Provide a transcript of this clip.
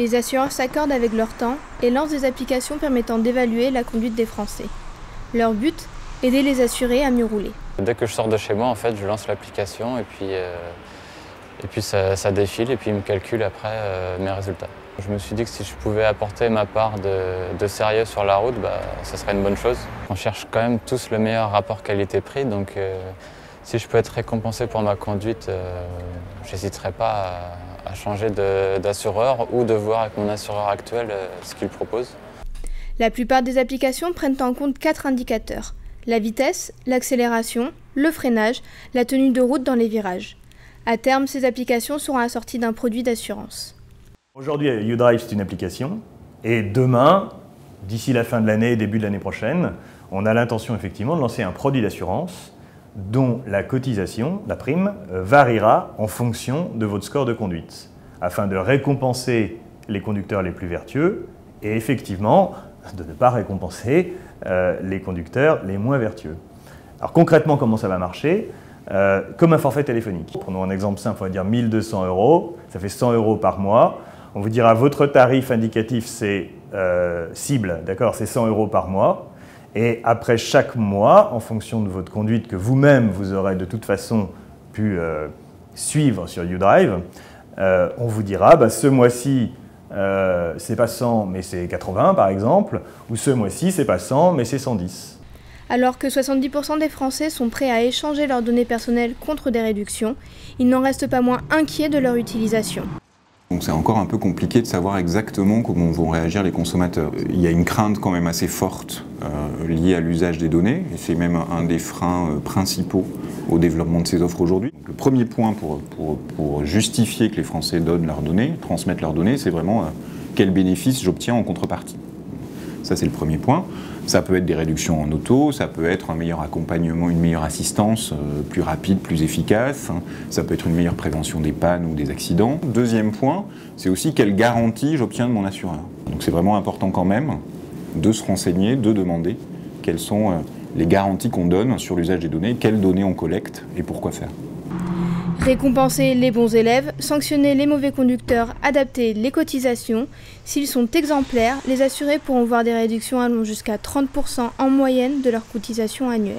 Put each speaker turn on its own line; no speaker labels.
Les assureurs s'accordent avec leur temps et lancent des applications permettant d'évaluer la conduite des Français. Leur but, aider les assurés à mieux rouler.
Dès que je sors de chez moi, en fait, je lance l'application et puis ça défile et puis il me calcule après mes résultats. Je me suis dit que si je pouvais apporter ma part de sérieux sur la route, ça serait une bonne chose. On cherche quand même tous le meilleur rapport qualité-prix, donc si je peux être récompensé pour ma conduite, j'hésiterai pas à changer d'assureur ou de voir avec mon assureur actuel ce qu'il propose.
La plupart des applications prennent en compte 4 indicateurs: la vitesse, l'accélération, le freinage, la tenue de route dans les virages. À terme, ces applications seront assorties d'un produit d'assurance.
Aujourd'hui, YouDrive, c'est une application. Et demain, d'ici la fin de l'année, début de l'année prochaine, on a l'intention effectivement de lancer un produit d'assurance dont la cotisation, la prime, variera en fonction de votre score de conduite, afin de récompenser les conducteurs les plus vertueux et effectivement de ne pas récompenser les conducteurs les moins vertueux. Alors concrètement, comment ça va marcher? Comme un forfait téléphonique. Prenons un exemple simple, on va dire 1 200 €, ça fait 100 € par mois. On vous dira votre tarif indicatif, c'est cible, d'accord, c'est 100 € par mois. Et après chaque mois, en fonction de votre conduite que vous-même vous aurez de toute façon pu suivre sur YouDrive, on vous dira ce mois-ci, c'est pas 100 mais c'est 80 par exemple, ou ce mois-ci c'est pas 100 mais c'est 110.
Alors que 70% des Français sont prêts à échanger leurs données personnelles contre des réductions, ils n'en restent pas moins inquiets de leur utilisation.
Donc c'est encore un peu compliqué de savoir exactement comment vont réagir les consommateurs. Il y a une crainte quand même assez forte liée à l'usage des données, et c'est même un des freins principaux au développement de ces offres aujourd'hui. Le premier point pour justifier que les Français donnent leurs données, transmettent leurs données, c'est vraiment quel bénéfice j'obtiens en contrepartie. Ça c'est le premier point. Ça peut être des réductions en auto, ça peut être un meilleur accompagnement, une meilleure assistance plus rapide, plus efficace. Ça peut être une meilleure prévention des pannes ou des accidents. Deuxième point, c'est aussi quelle garantie j'obtiens de mon assureur. Donc c'est vraiment important quand même de se renseigner, de demander quelles sont les garanties qu'on donne sur l'usage des données, quelles données on collecte et pourquoi faire.
Récompenser les bons élèves, sanctionner les mauvais conducteurs, adapter les cotisations. S'ils sont exemplaires, les assurés pourront voir des réductions allant jusqu'à 30% en moyenne de leur cotisation annuelle.